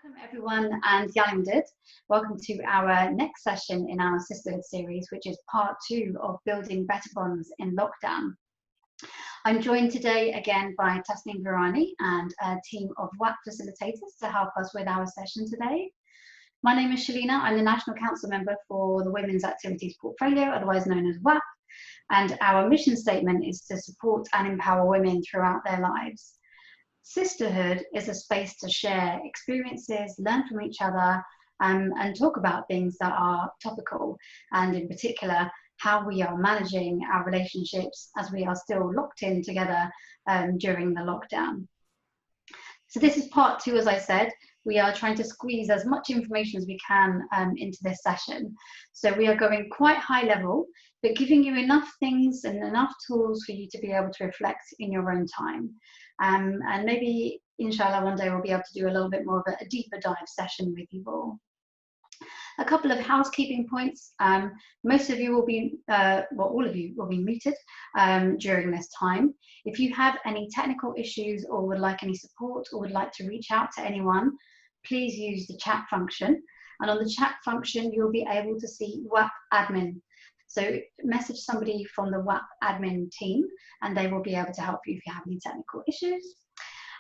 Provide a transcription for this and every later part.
Welcome everyone and Yalimdid. Welcome to our next session in our Sisterhood series, which is part 2 of building better bonds in lockdown. I'm joined today again by Tasneem Virani and a team of WAP facilitators to help us with our session today. My name is Shalina. I'm the National Council member for the Women's Activities Portfolio, otherwise known as WAP, and our mission statement is to support and empower women throughout their lives. Sisterhood is a space to share experiences, learn from each other, and talk about things that are topical, and in particular, how we are managing our relationships as we are still locked in together during the lockdown. So this is part 2, as I said. We are trying to squeeze as much information as we can into this session. So we are going quite high level, but giving you enough things and enough tools for you to be able to reflect in your own time. And maybe, inshallah, one day we'll be able to do a little bit more of a deeper dive session with you all. A couple of housekeeping points. Most of you will be, well, all of you will be muted during this time. If you have any technical issues or would like any support or would like to reach out to anyone, please use the chat function. And on the chat function, you'll be able to see WAP admin. So message somebody from the WAP admin team and they will be able to help you if you have any technical issues.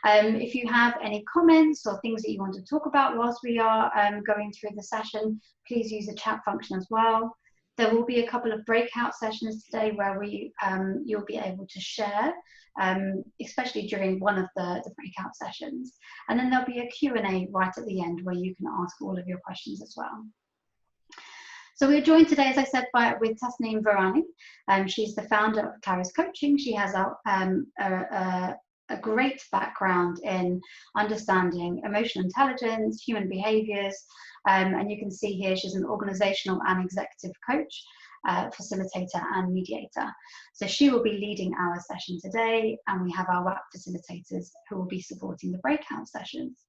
If you have any comments or things that you want to talk about whilst we are going through the session, please use the chat function as well. There will be a couple of breakout sessions today where you'll be able to share, especially during one of the breakout sessions. And then there'll be a Q&A right at the end where you can ask all of your questions as well. So we're joined today, as I said, with Tasneem Virani. She's the founder of Claris Coaching. She has a great background in understanding emotional intelligence, human behaviours, and you can see here she's an organisational and executive coach, facilitator and mediator. So she will be leading our session today, and we have our WAP facilitators who will be supporting the breakout sessions.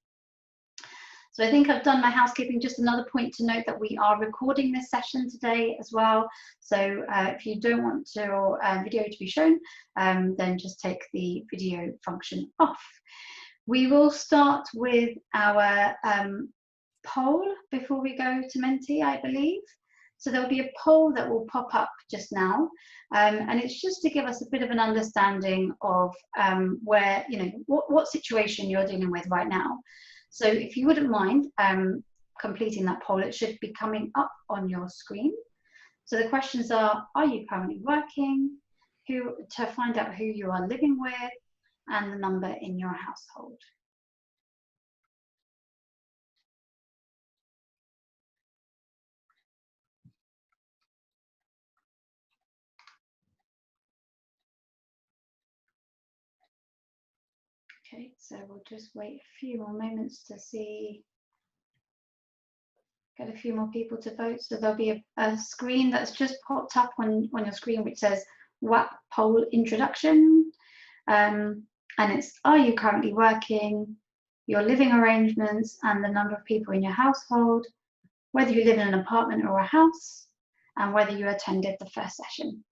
So I think I've done my housekeeping. Just another point to note that we are recording this session today as well. So if you don't want your video to be shown, then just take the video function off. We will start with our poll before we go to Menti, I believe. So there'll be a poll that will pop up just now, and it's just to give us a bit of an understanding of where, what situation you're dealing with right now. So if you wouldn't mind completing that poll, it should be coming up on your screen. So the questions are you currently working? To find out who you are living with, and the number in your household. Okay, so we'll just wait a few more moments to get a few more people to vote. So there'll be a screen that's just popped up on your screen which says WAP poll introduction. And it's, are you currently working, your living arrangements and the number of people in your household, whether you live in an apartment or a house, and whether you attended the first session.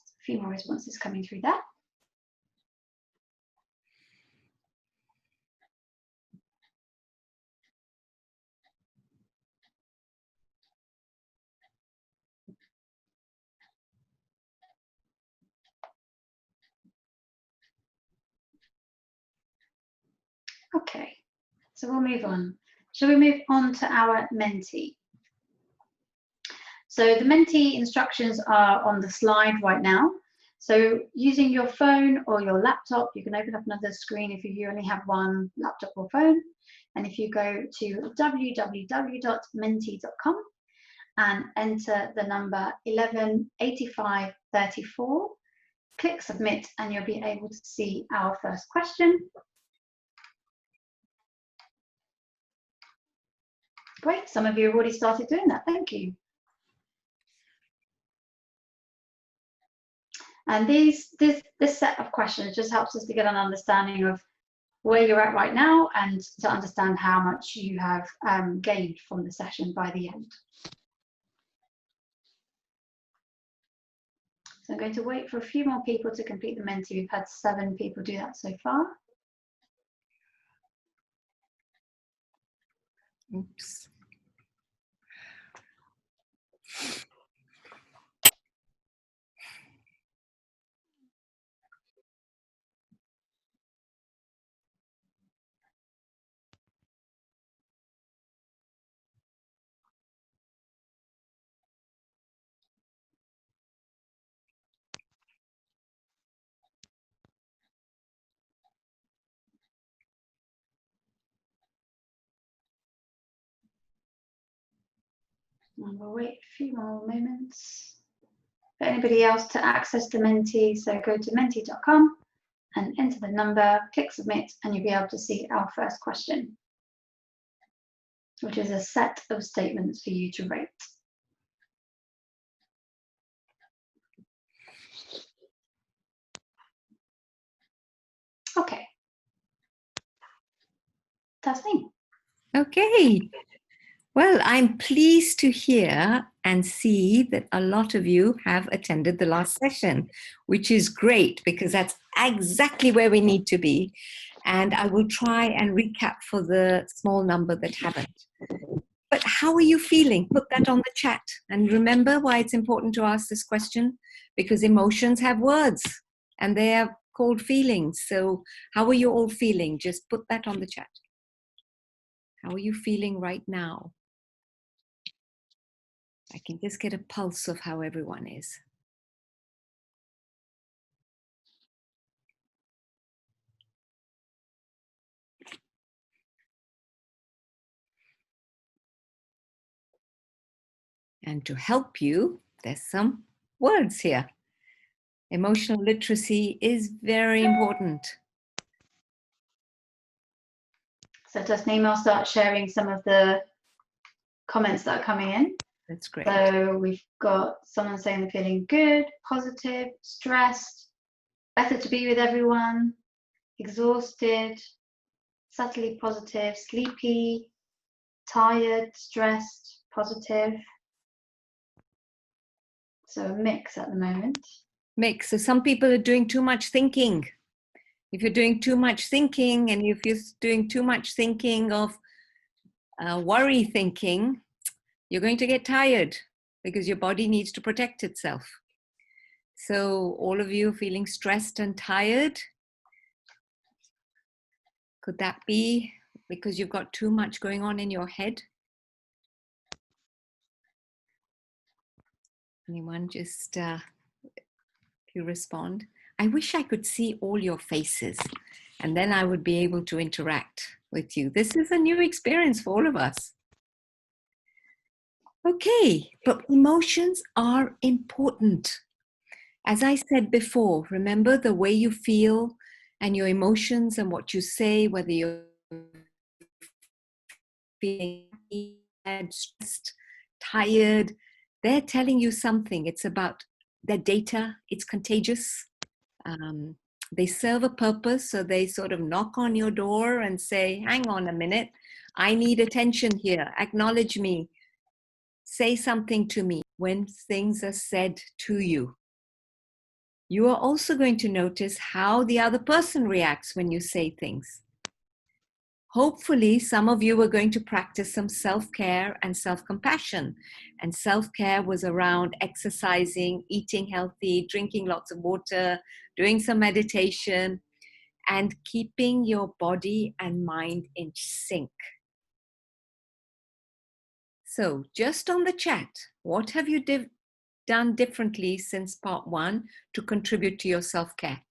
A few more responses coming through there. Okay, so we'll move on. Shall we move on to our Menti? So the Menti instructions are on the slide right now. So using your phone or your laptop, you can open up another screen if you only have one laptop or phone. And if you go to www.menti.com and enter the number 118534, click submit, and you'll be able to see our first question. Great, some of you have already started doing that, thank you. And this set of questions just helps us to get an understanding of where you're at right now and to understand how much you have gained from the session by the end. So I'm going to wait for a few more people to complete the Menti. We've had 7 people do that so far. Oops. And we'll wait a few more moments for anybody else to access the Menti. So go to menti.com and enter the number, click submit, and you'll be able to see our first question, which is a set of statements for you to rate. Okay. That's me. Okay. Well, I'm pleased to hear and see that a lot of you have attended the last session, which is great because that's exactly where we need to be. And I will try and recap for the small number that haven't. But how are you feeling? Put that on the chat. And remember why it's important to ask this question, because emotions have words and they are called feelings. So how are you all feeling? Just put that on the chat. How are you feeling right now? I can just get a pulse of how everyone is. And to help you, there's some words here. Emotional literacy is very important. So Tasneem, I'll start sharing some of the comments that are coming in. That's great. So we've got someone saying they're feeling good, positive, stressed, better to be with everyone, exhausted, subtly positive, sleepy, tired, stressed, positive. So a mix at the moment. Mix. So some people are doing too much thinking. If you're doing too much thinking, and if you're doing too much thinking of worry thinking, you're going to get tired because your body needs to protect itself. So all of you feeling stressed and tired, could that be because you've got too much going on in your head? Anyone just, if you respond. I wish I could see all your faces and then I would be able to interact with you. This is a new experience for all of us. Okay, but emotions are important. As I said before, remember the way you feel and your emotions and what you say, whether you're feeling stressed, tired, they're telling you something. It's about their data, it's contagious. They serve a purpose, so they sort of knock on your door and say, hang on a minute, I need attention here, acknowledge me, say something to me. When things are said to you, you are also going to notice how the other person reacts when you say things. Hopefully, some of you are going to practice some self-care and self-compassion. And self-care was around exercising, eating healthy, drinking lots of water, doing some meditation, and keeping your body and mind in sync. So just on the chat, what have you done differently since part 1 to contribute to your self-care?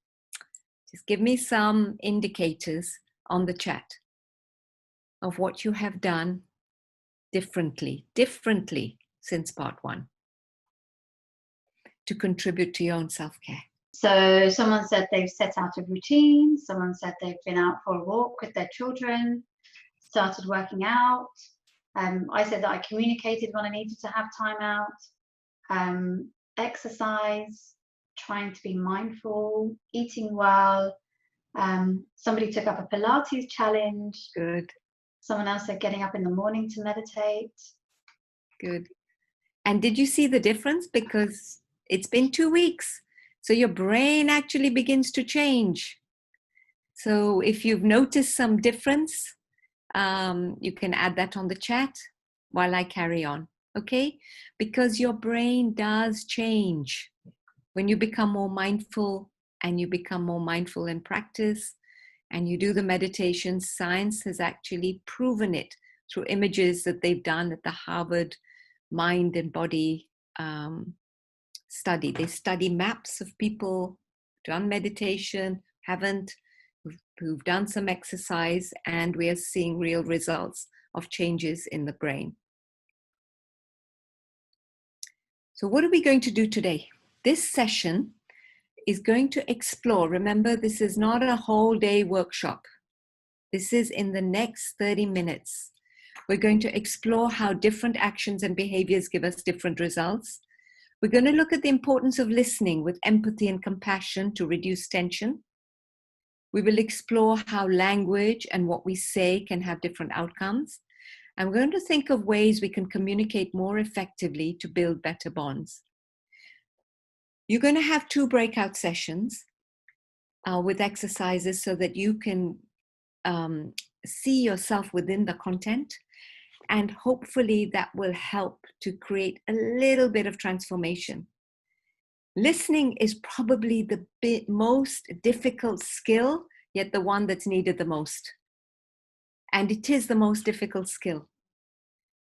Just give me some indicators on the chat of what you have done differently since part 1 to contribute to your own self-care. So someone said they've set out a routine. Someone said they've been out for a walk with their children, started working out. I said that I communicated when I needed to have time out, exercise, trying to be mindful, eating well. Somebody took up a Pilates challenge. Good. Someone else said getting up in the morning to meditate. Good. And did you see the difference? Because It's been 2 weeks. So your brain actually begins to change. So if you've noticed some difference, you can add that on the chat while I carry on, okay? Because your brain does change. When you become more mindful and you become more mindful in practice and you do the meditation, science has actually proven it through images that they've done at the Harvard Mind and Body study. They study maps of people done meditation, haven't, who've done some exercise, and we are seeing real results of changes in the brain. So what are we going to do today? This session is going to explore, remember, this is not a whole day workshop. This is in the next 30 minutes. We're going to explore how different actions and behaviors give us different results. We're going to look at the importance of listening with empathy and compassion to reduce tension. We will explore how language and what we say can have different outcomes. And we're going to think of ways we can communicate more effectively to build better bonds. You're going to have 2 breakout sessions with exercises so that you can see yourself within the content. And hopefully that will help to create a little bit of transformation. Listening is probably the most difficult skill, yet the one that's needed the most. And it is the most difficult skill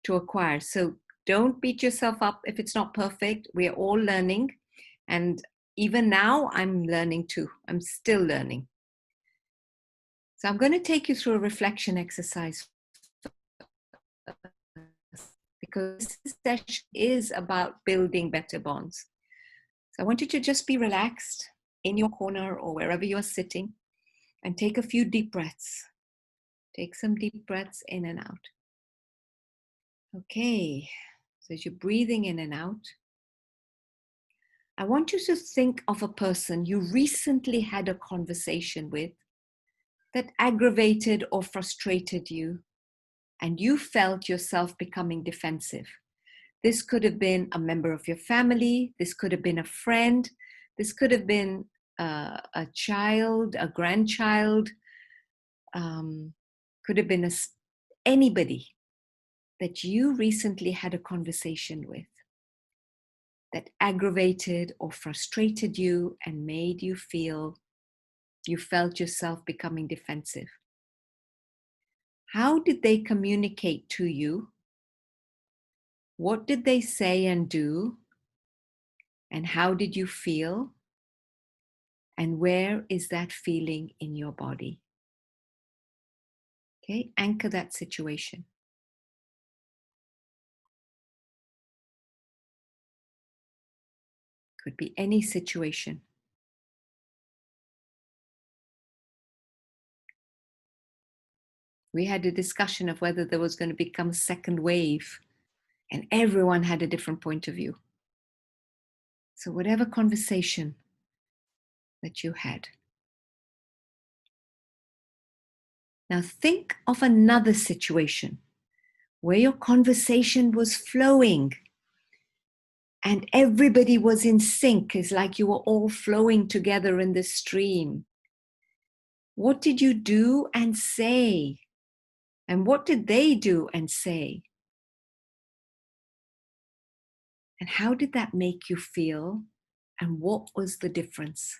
to acquire. So don't beat yourself up if it's not perfect. We're all learning. And even now, I'm learning too. I'm still learning. So I'm going to take you through a reflection exercise because this session is about building better bonds. So I want you to just be relaxed in your corner or wherever you're sitting and take a few deep breaths. Take some deep breaths in and out. Okay, so as you're breathing in and out, I want you to think of a person you recently had a conversation with that aggravated or frustrated you, and you felt yourself becoming defensive. This could have been a member of your family. This could have been a friend. This could have been a child, a grandchild. Could have been anybody that you recently had a conversation with that aggravated or frustrated you and made you feel you felt yourself becoming defensive. How did they communicate to you? What did they say and do? And how did you feel? And where is that feeling in your body? Okay, anchor that situation. Could be any situation. We had a discussion of whether there was going to become a second wave, and everyone had a different point of view. So whatever conversation that you had. Now think of another situation where your conversation was flowing and everybody was in sync. It's like you were all flowing together in the stream. What did you do and say? And what did they do and say? And how did that make you feel? And what was the difference?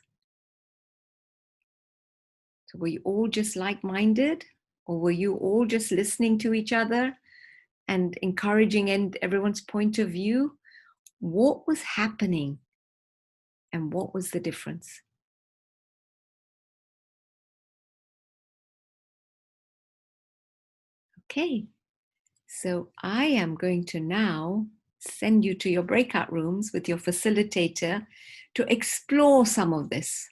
So were you all just like-minded? Or were you all just listening to each other and encouraging everyone's point of view? What was happening? And what was the difference? Okay, so I am going to now send you to your breakout rooms with your facilitator to explore some of this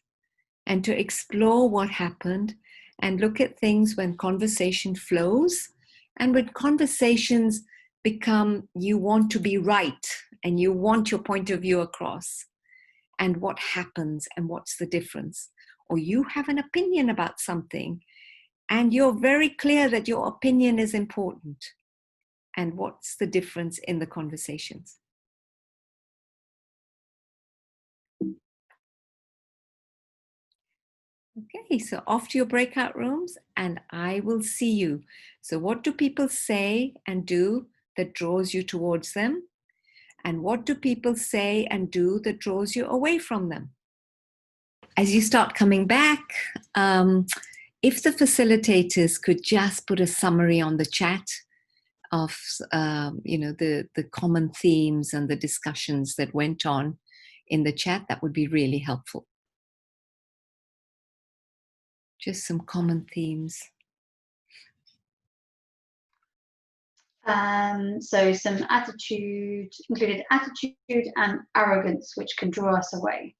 and to explore what happened and look at things when conversation flows and when conversations become you want to be right and you want your point of view across and what happens and what's the difference. Or you have an opinion about something and you're very clear that your opinion is important. And what's the difference in the conversations? Okay, so off to your breakout rooms and I will see you. So what do people say and do that draws you towards them? And what do people say and do that draws you away from them? As you start coming back, if the facilitators could just put a summary on the chat of the common themes and the discussions that went on in the chat, that would be really helpful. Just some common themes. So some attitude, included attitude and arrogance, which can draw us away.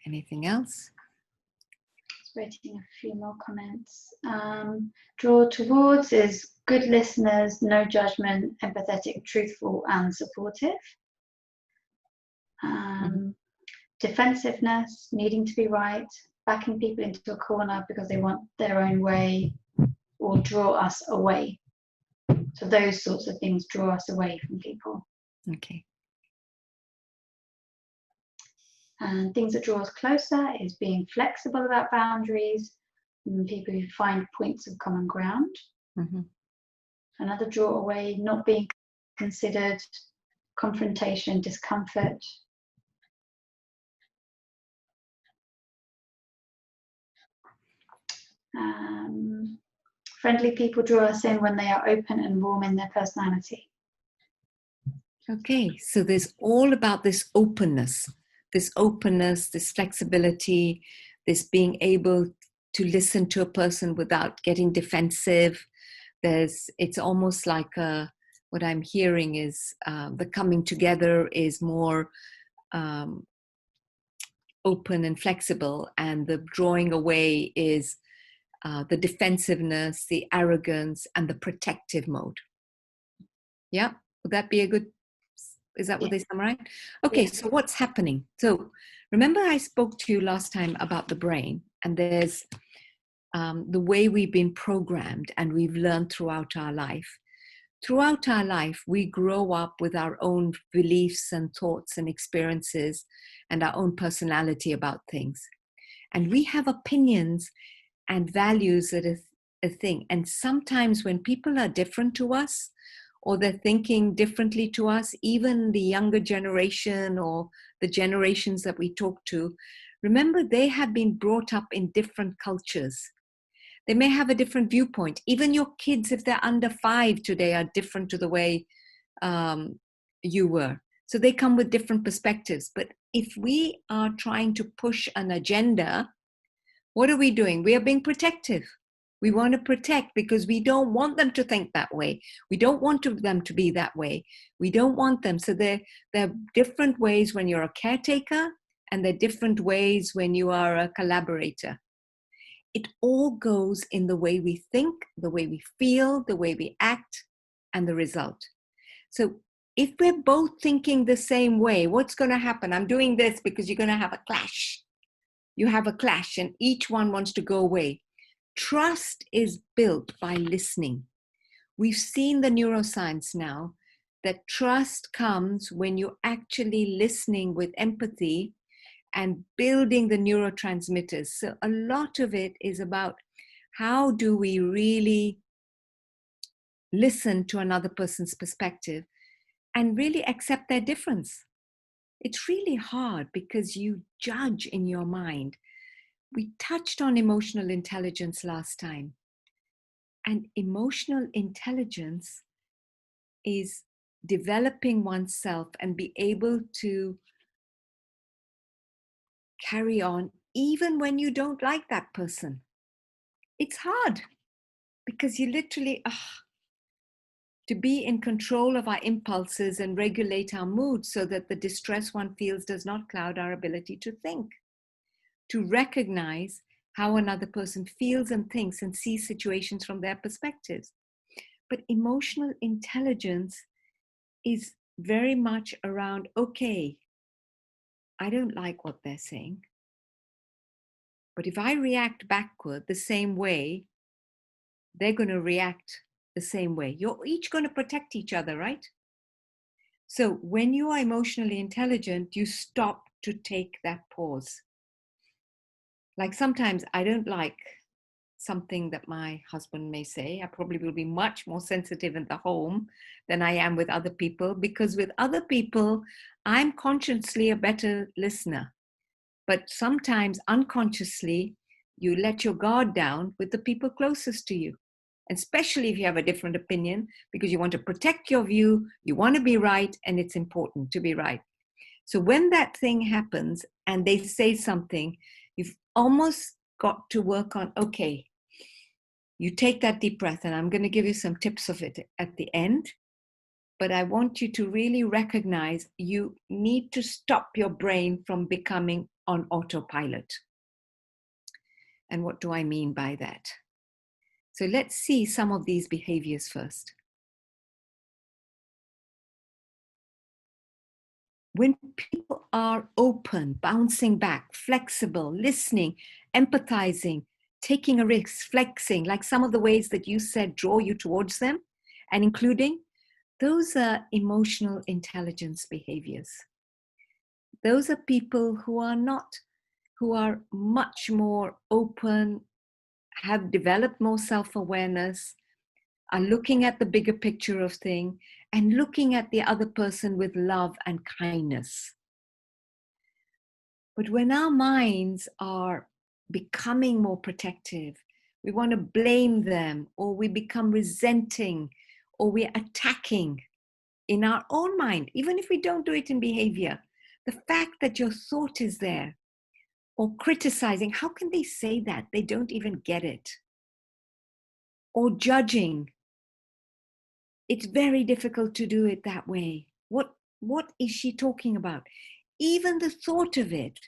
Anything else? Just waiting a few more comments. Draw towards is good listeners, no judgment, empathetic, truthful, and supportive. Defensiveness, needing to be right, backing people into a corner because they want their own way, or draw us away. So those sorts of things draw us away from people. Okay. And things that draw us closer is being flexible about boundaries, and people who find points of common ground. Another draw away, not being considered, confrontation, discomfort. Friendly people draw us in when they are open and warm in their personality. Okay, so there's all about this openness, this flexibility, this being able to listen to a person without getting defensive. It's almost like what I'm hearing is the coming together is more open and flexible, and the drawing away is the defensiveness, the arrogance, and the protective mode. Yeah, would that be a good, is that what they summarize? Okay, so what's happening? So remember I spoke to you last time about the brain, and there's the way we've been programmed and we've learned throughout our life. Throughout our life, we grow up with our own beliefs and thoughts and experiences and our own personality about things. And we have opinions and values that are a thing. And sometimes when people are different to us, or they're thinking differently to us, even the younger generation or the generations that we talk to, remember they have been brought up in different cultures. They may have a different viewpoint. Even your kids, if they're under 5 today, are different to the way you were. So they come with different perspectives. But if we are trying to push an agenda, what are we doing? We are being protective. We want to protect because we don't want them to think that way. We don't want them to be that way. We don't want them. So there are different ways when you're a caretaker, and there are different ways when you are a collaborator. It all goes in the way we think, the way we feel, the way we act, and the result. So if we're both thinking the same way, what's going to happen? I'm doing this because you're going to have a clash. You have a clash and each one wants to go away. Trust is built by listening. We've seen the neuroscience now that trust comes when you're actually listening with empathy and building the neurotransmitters. So a lot of it is about how do we really listen to another person's perspective and really accept their difference. It's really hard because you judge in your mind. We touched on emotional intelligence last time. And emotional intelligence is developing oneself and be able to carry on even when you don't like that person. It's hard because you literally, to be in control of our impulses and regulate our mood so that the distress one feels does not cloud our ability to think, to recognize how another person feels and thinks and sees situations from their perspectives. But emotional intelligence is very much around, okay, I don't like what they're saying, but if I react backward the same way, they're going to react the same way. You're each going to protect each other, right? So when you are emotionally intelligent, you stop to take that pause. Like sometimes I don't like something that my husband may say. I probably will be much more sensitive in the home than I am with other people, because with other people, I'm consciously a better listener. But sometimes unconsciously, you let your guard down with the people closest to you. And especially if you have a different opinion, because you want to protect your view, you want to be right, and it's important to be right. So when that thing happens and they say something, you've almost got to work on, okay, you take that deep breath, and I'm going to give you some tips of it at the end. But I want you to really recognize you need to stop your brain from becoming on autopilot. And what do I mean by that? So let's see some of these behaviors first. When people are open, bouncing back, flexible, listening, empathizing, taking a risk, flexing, like some of the ways that you said draw you towards them, and including, those are emotional intelligence behaviors. Those are people who are much more open, have developed more self-awareness, are looking at the bigger picture of things, and looking at the other person with love and kindness. But when our minds are becoming more protective, we want to blame them, or we become resenting, or we're attacking in our own mind, even if we don't do it in behavior. The fact that your thought is there, or criticizing, how can they say that? They don't even get it. Or judging. It's very difficult to do it that way. What is she talking about? Even the thought of it,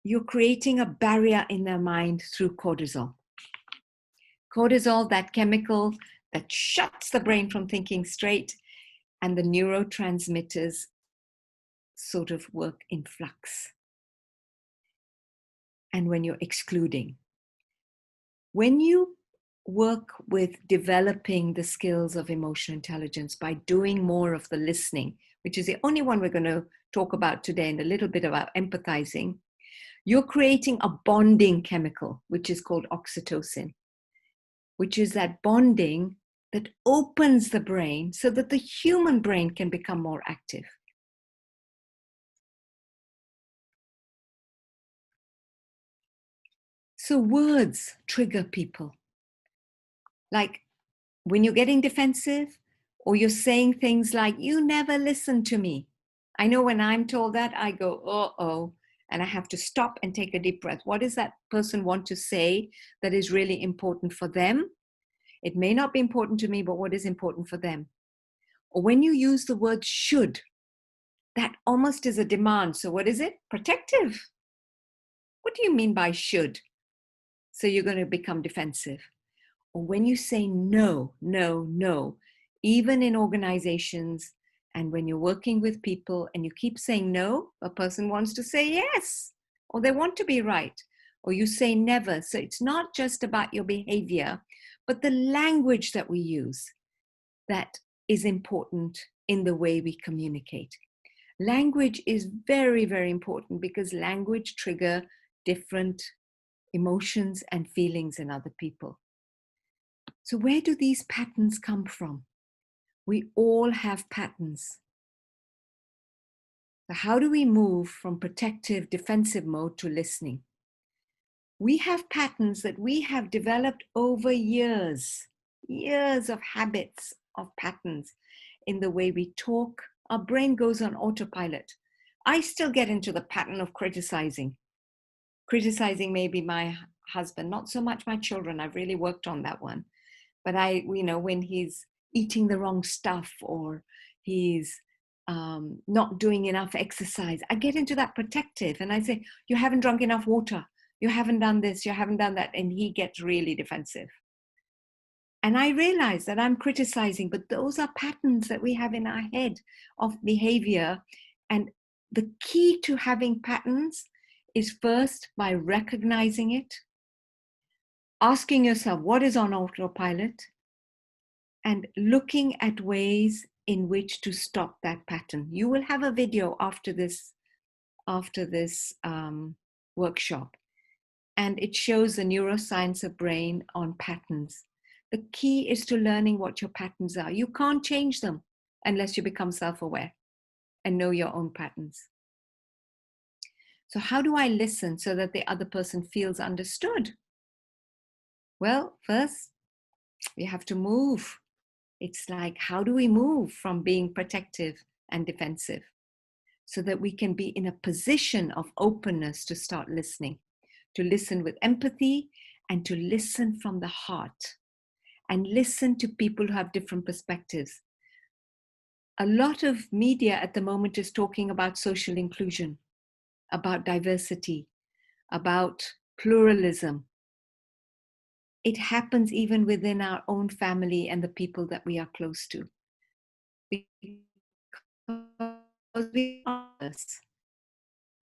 you're creating a barrier in their mind through cortisol. Cortisol, that chemical that shuts the brain from thinking straight, and the neurotransmitters sort of work in flux. And when you're excluding, when you work with developing the skills of emotional intelligence by doing more of the listening, which is the only one we're going to talk about today, and a little bit about empathizing, you're creating a bonding chemical, which is called oxytocin, which is that bonding that opens the brain so that the human brain can become more active. So words trigger people. Like when you're getting defensive, or you're saying things like, you never listen to me. I know when I'm told that, I go, uh-oh, and I have to stop and take a deep breath. What does that person want to say that is really important for them? It may not be important to me, but what is important for them? Or when you use the word should, that almost is a demand. So what is it? Protective. What do you mean by should? So you're going to become defensive. Or when you say no, no, no, even in organizations, and when you're working with people and you keep saying no, a person wants to say yes, or they want to be right, or you say never. So it's not just about your behavior, but the language that we use that is important in the way we communicate. Language is very, very important, because language triggers different emotions and feelings in other people. So where do these patterns come from? We all have patterns. So how do we move from protective, defensive mode to listening? We have patterns that we have developed over years of habits, of patterns in the way we talk. Our brain goes on autopilot. I still get into the pattern of criticizing. Criticizing maybe my husband, not so much my children. I've really worked on that one. But when he's eating the wrong stuff, or he's not doing enough exercise, I get into that protective, and I say, you haven't drunk enough water, you haven't done this, you haven't done that, and he gets really defensive. And I realize that I'm criticizing, but those are patterns that we have in our head of behavior. And the key to having patterns is first by recognizing it, asking yourself what is on autopilot, and looking at ways in which to stop that pattern. You will have a video after this workshop, and it shows the neuroscience of brain on patterns. The key is to learning what your patterns are. You can't change them unless you become self-aware and know your own patterns. So how do I listen so that the other person feels understood? Well, first, we have to move. It's like, how do we move from being protective and defensive so that we can be in a position of openness to start listening, to listen with empathy and to listen from the heart and listen to people who have different perspectives. A lot of media at the moment is talking about social inclusion, about diversity, about pluralism. It happens even within our own family and the people that we are close to. Because we are us.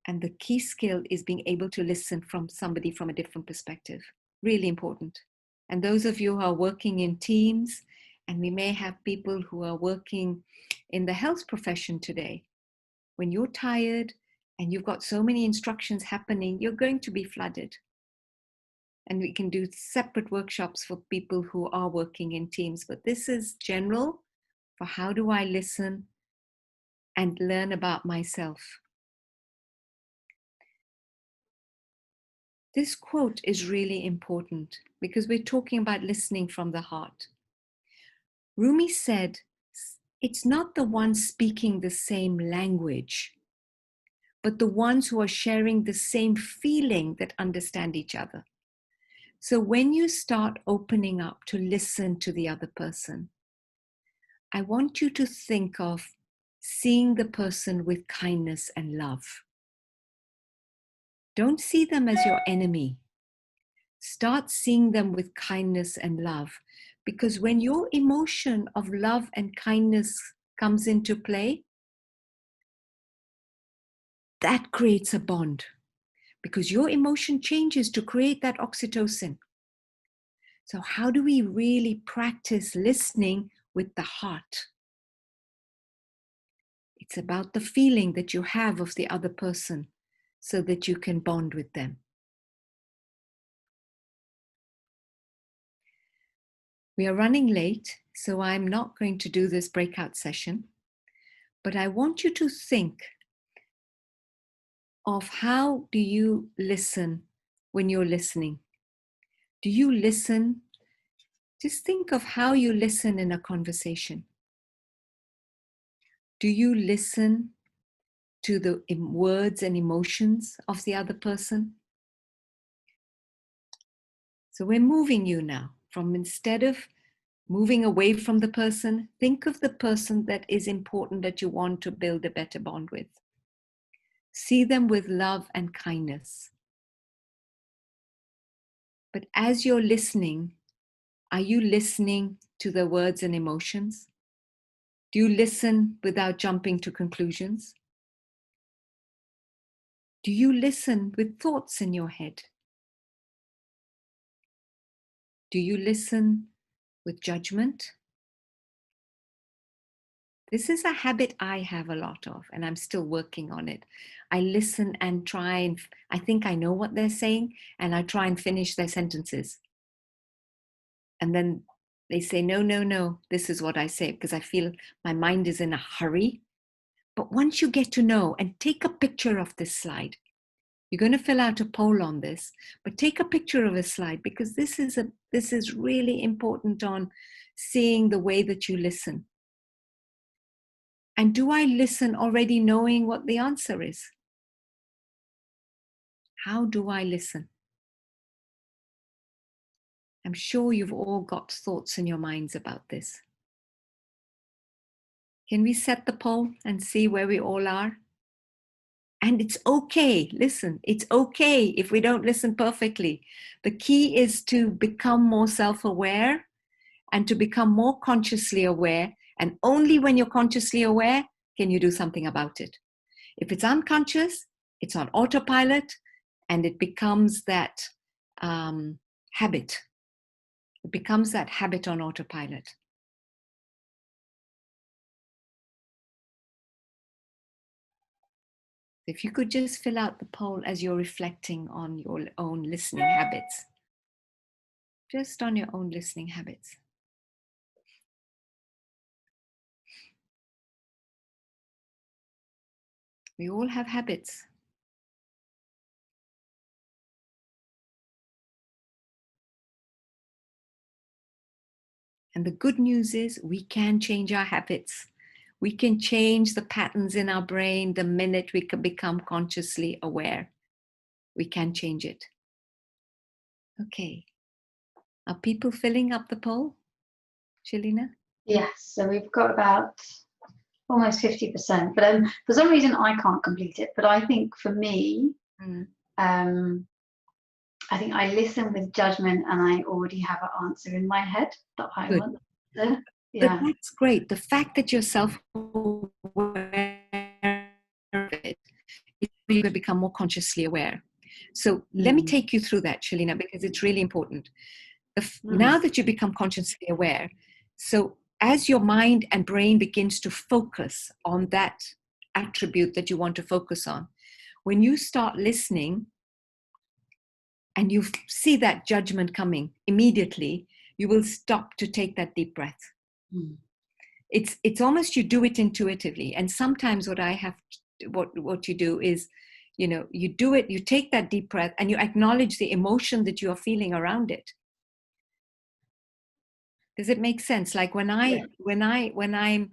And the key skill is being able to listen from somebody from a different perspective. Really important. And those of you who are working in teams, and we may have people who are working in the health profession today, when you're tired and you've got so many instructions happening, you're going to be flooded. And we can do separate workshops for people who are working in teams. But this is general for how do I listen and learn about myself. This quote is really important because we're talking about listening from the heart. Rumi said, it's not the ones speaking the same language, but the ones who are sharing the same feeling that understand each other. So when you start opening up to listen to the other person, I want you to think of seeing the person with kindness and love. Don't see them as your enemy. Start seeing them with kindness and love, because when your emotion of love and kindness comes into play, that creates a bond, because your emotion changes to create that oxytocin. So how do we really practice listening with the heart? It's about the feeling that you have of the other person so that you can bond with them. We are running late, so I'm not going to do this breakout session, but I want you to think of how do you listen when you're listening. Do you listen? Just think of how you listen in a conversation. Do you listen to the words and emotions of the other person? So we're moving you now from, instead of moving away from the person, think of the person that is important that you want to build a better bond with. See them with love and kindness. But as you're listening, are you listening to the words and emotions? Do you listen without jumping to conclusions? Do you listen with thoughts in your head? Do you listen with judgment? This is a habit I have a lot of, and I'm still working on it. I listen and try, and I think I know what they're saying, and I try and finish their sentences. And then they say, no, no, no, this is what I say, because I feel my mind is in a hurry. But once you get to know, and take a picture of this slide, you're going to fill out a poll on this, but take a picture of a slide, because this is really important on seeing the way that you listen. And do I listen already knowing what the answer is? How do I listen? I'm sure you've all got thoughts in your minds about this. Can we set the poll and see where we all are? And it's okay, listen, it's okay if we don't listen perfectly. The key is to become more self-aware and to become more consciously aware. And only when you're consciously aware can you do something about it. If it's unconscious, it's on autopilot, and it becomes that habit. It becomes that habit on autopilot. If you could just fill out the poll as you're reflecting on your own listening habits. Just on your own listening habits. We all have habits. And the good news is we can change our habits. We can change the patterns in our brain the minute we can become consciously aware. We can change it. Okay. Are people filling up the poll, Shalina? Yes, so we've got about almost 50%, but for some reason I can't complete it. But I think for me, I think I listen with judgment and I already have an answer in my head that I Good. want to, But that's great. The fact that you're self-aware of it, you can become more consciously aware. So let me take you through that, Shalina, because it's really important. Now that you become consciously aware, so as your mind and brain begins to focus on that attribute that you want to focus on, when you start listening and you see that judgment coming immediately, you will stop to take that deep breath. It's almost you do it intuitively. And sometimes what you do is, you do it, you take that deep breath and you acknowledge the emotion that you are feeling around it. Does it make sense? Like when I'm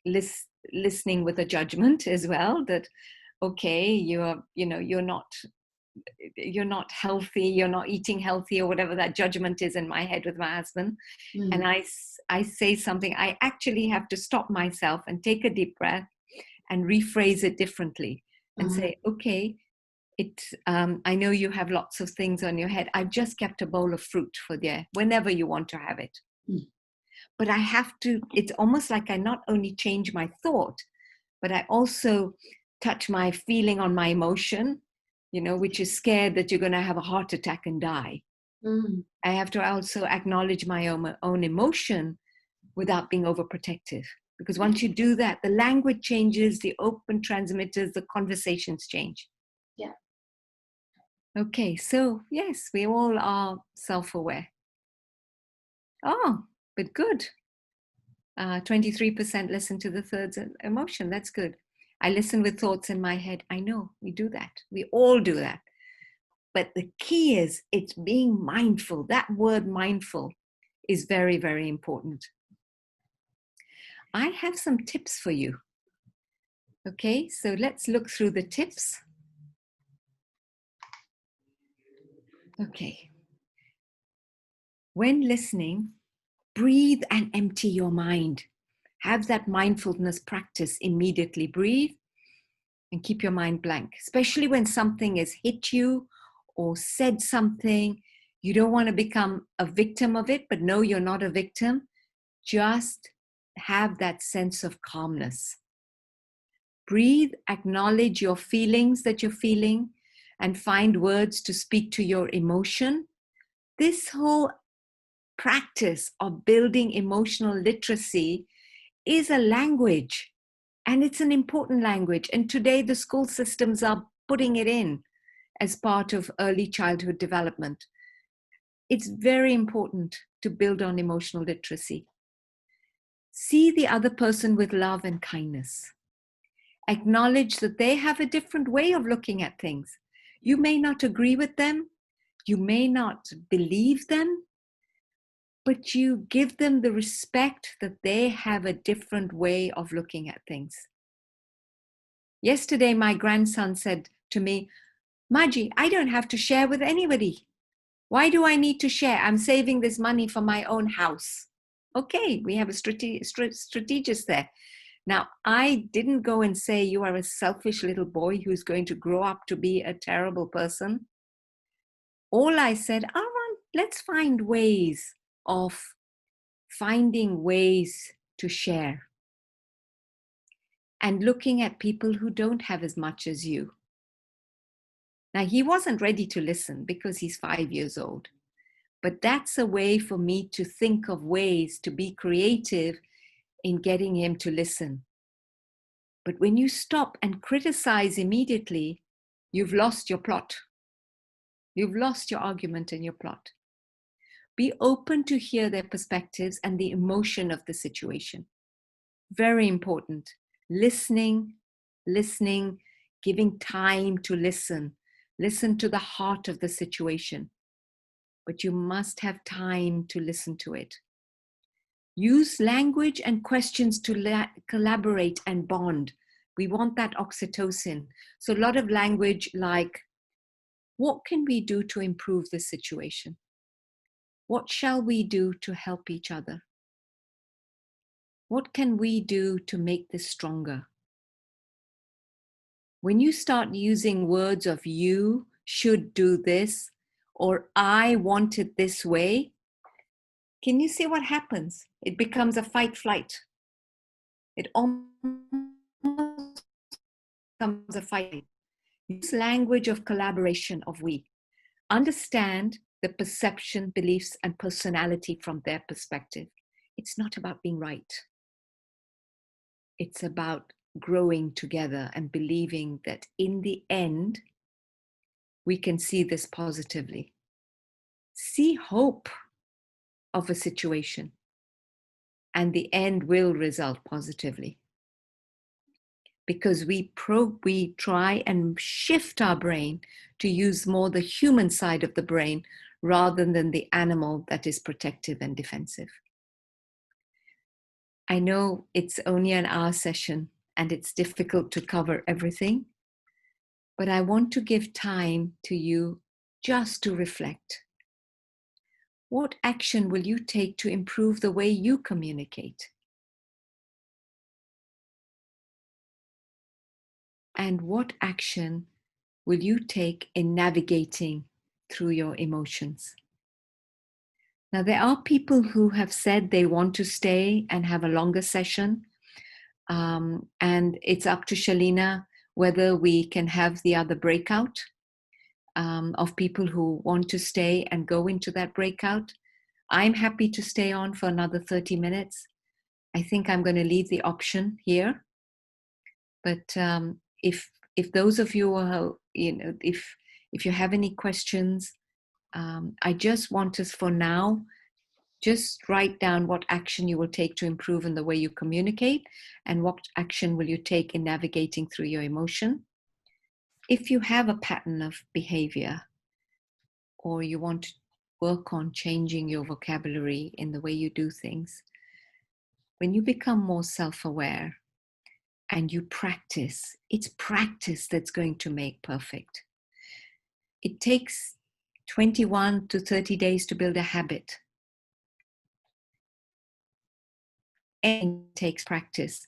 listening with a judgment as well, that okay, you're not healthy, you're not eating healthy, or whatever that judgment is in my head with my husband, and I say something, I actually have to stop myself and take a deep breath and rephrase it differently and say, okay, I know you have lots of things on your head. I've just kept a bowl of fruit for there whenever you want to have it. But I have to, it's almost like I not only change my thought, but I also touch my feeling on my emotion, which is scared that you're going to have a heart attack and die. I have to also acknowledge my own emotion without being overprotective. Because once you do that, the language changes, the open transmitters, the conversations change. Yeah. Okay, so yes, we all are self-aware. Oh, but good. 23% listen to the third emotion. That's good. I listen with thoughts in my head. I know we do that. We all do that. But the key is it's being mindful. That word mindful is very, very important. I have some tips for you. Okay, so let's look through the tips. Okay. When listening, breathe and empty your mind. Have that mindfulness practice immediately. Breathe and keep your mind blank, especially when something has hit you or said something. You don't want to become a victim of it, but no, you're not a victim. Just have that sense of calmness. Breathe, acknowledge your feelings that you're feeling, and find words to speak to your emotion. This whole practice of building emotional literacy is a language, and it's an important language. And today the school systems are putting it in as part of early childhood development. It's very important to build on emotional literacy. See the other person with love and kindness. Acknowledge that they have a different way of looking at things. You may not agree with them, you may not believe them, but you give them the respect that they have a different way of looking at things. Yesterday, my grandson said to me, Maji, I don't have to share with anybody. Why do I need to share? I'm saving this money for my own house. Okay, we have a strategist there. Now, I didn't go and say you are a selfish little boy who's going to grow up to be a terrible person. All I said, let's find ways to share. And looking at people who don't have as much as you. Now, he wasn't ready to listen because he's 5 years old. But that's a way for me to think of ways to be creative in getting him to listen. But when you stop and criticize immediately, you've lost your plot. You've lost your argument and your plot. Be open to hear their perspectives and the emotion of the situation. Very important. Listening, giving time to listen. Listen to the heart of the situation. But you must have time to listen to it. Use language and questions to collaborate and bond. We want that oxytocin. So a lot of language like, what can we do to improve this situation? What shall we do to help each other? What can we do to make this stronger? When you start using words of you should do this, or I want it this way, can you see what happens? It becomes a fight flight. It almost becomes a fight. Use language of collaboration of we. Understand the perception, beliefs, and personality from their perspective. It's not about being right. It's about growing together and believing that in the end, we can see this positively. See hope of a situation, and the end will result positively. Because we try and shift our brain to use more the human side of the brain rather than the animal that is protective and defensive. I know it's only an hour session and it's difficult to cover everything, but I want to give time to you just to reflect. What action will you take to improve the way you communicate? And what action will you take in navigating through your emotions? Now, there are people who have said they want to stay and have a longer session. And it's up to Shalina whether we can have the other breakout of people who want to stay and go into that breakout. I'm happy to stay on for another 30 minutes. I think I'm going to leave the option here. But if those of you are, if you have any questions, I just want us for now, just write down what action you will take to improve in the way you communicate and what action will you take in navigating through your emotion. If you have a pattern of behavior or you want to work on changing your vocabulary in the way you do things, when you become more self-aware and you practice, it's practice that's going to make perfect. It takes 21 to 30 days to build a habit. And it takes practice.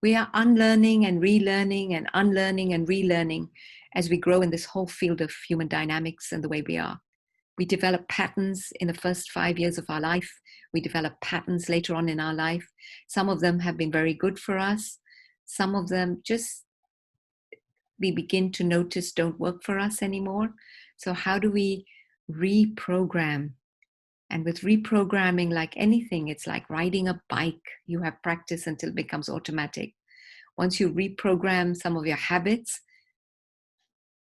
We are unlearning and relearning and unlearning and relearning as we grow in this whole field of human dynamics and the way we are. We develop patterns in the first 5 years of our life. We develop patterns later on in our life. Some of them have been very good for us. Some of them just we begin to notice don't work for us anymore. So how do we reprogram? And with reprogramming, like anything, it's like riding a bike. You have practice until it becomes automatic. Once you reprogram some of your habits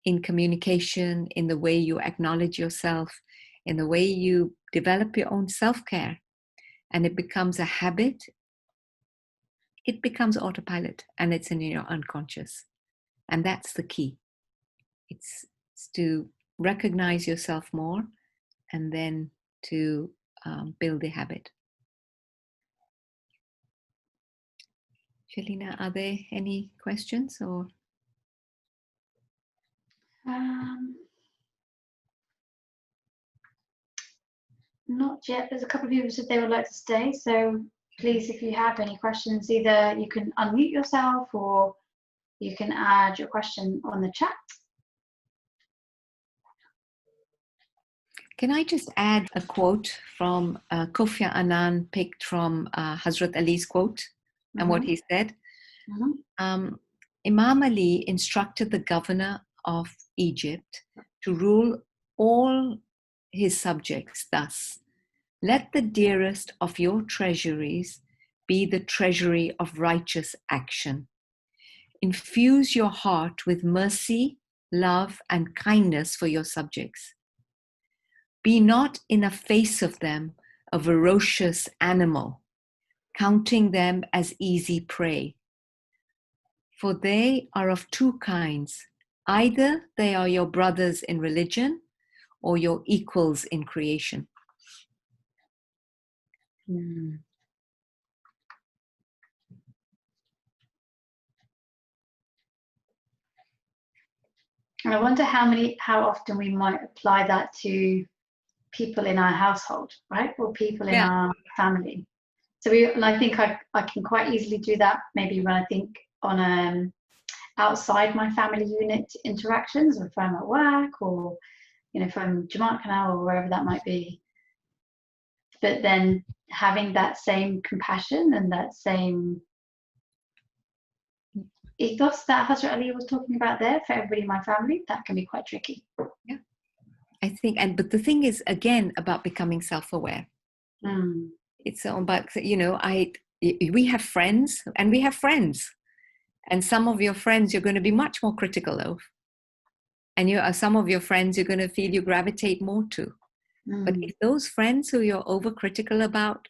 in communication, in the way you acknowledge yourself, in the way you develop your own self-care, and it becomes a habit, it becomes autopilot and it's in your unconscious. And that's the key. It's to recognize yourself more and then to build the habit. Shalina, are there any questions or? Not yet. There's a couple of people who said they would like to stay. So please, if you have any questions, either you can unmute yourself or you can add your question on the chat. Can I just add a quote from Kofi Annan, picked from Hazrat Ali's quote and what he said? Imam Ali instructed the governor of Egypt to rule all his subjects thus: let the dearest of your treasuries be the treasury of righteous action. Infuse your heart with mercy, love, and kindness for your subjects. Be not in the face of them a ferocious animal, counting them as easy prey. For they are of two kinds. Either they are your brothers in religion or your equals in creation. Mm. And I wonder how often we might apply that to people in our household, right? Or people in our family. So and I think I can quite easily do that maybe when I think on outside my family unit interactions, or if I'm at work, or from Jamaat Canal or wherever that might be. But then having that same compassion and that same ethos that Hazrat Ali was talking about there for everybody in my family, that can be quite tricky. Yeah, I think, but the thing is, again, about becoming self-aware. It's about, we have friends and we have friends, and some of your friends you're going to be much more critical of, and some of your friends you're going to feel you gravitate more to. But if those friends who you're overcritical about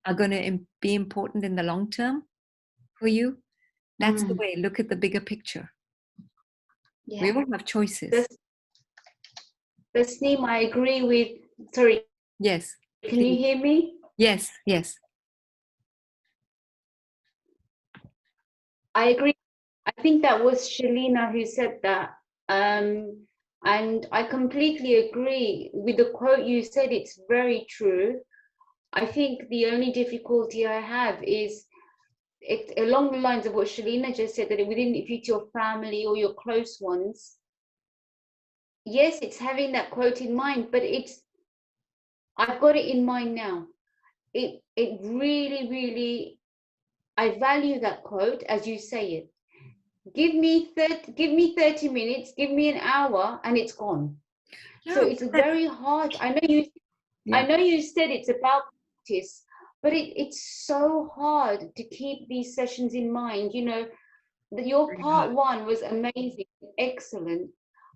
are going to be important in the long term for you, that's the way. Look at the bigger picture. Yeah. We all have choices. Tasneem, I agree with, sorry. Yes. Can you hear me? Yes, yes. I agree. I think that was Shalina who said that. And I completely agree with the quote you said. It's very true. I think the only difficulty I have is along the lines of what Shalina just said, that if it's your family or your close ones, yes, it's having that quote in mind, but I've got it in mind now. It really, really, I value that quote as you say it. Give me 30 minutes, give me an hour, and it's gone. No, so it's very hard. I know you said it's about practice, but it's so hard to keep these sessions in mind. Your part one was amazing, excellent,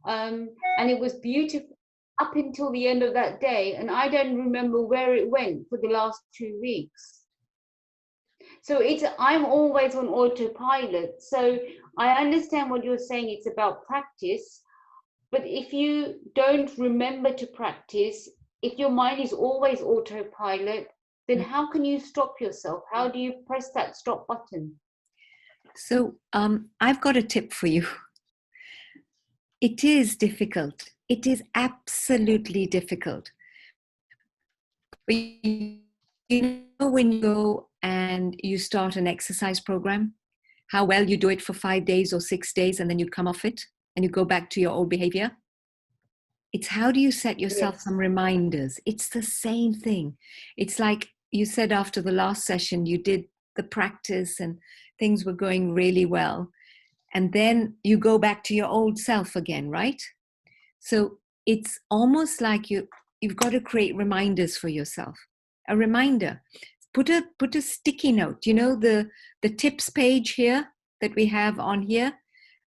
and it was beautiful up until the end of that day, and I don't remember where it went for the last 2 weeks. So I'm always on autopilot. So I understand what you're saying. It's about practice, but if you don't remember to practice, if your mind is always autopilot, then how can you stop yourself? How do you press that stop button? So I've got a tip for you. It is difficult. It is absolutely difficult. But when you go and you start an exercise program, how well you do it for 5 days or 6 days, and then you come off it and you go back to your old behavior. It's how do you set yourself some reminders? It's the same thing. It's like you said after the last session, you did the practice and things were going really well. And then you go back to your old self again, right? So it's almost like you've got to create reminders for yourself. A reminder. Put a sticky note. The tips page here that we have on here.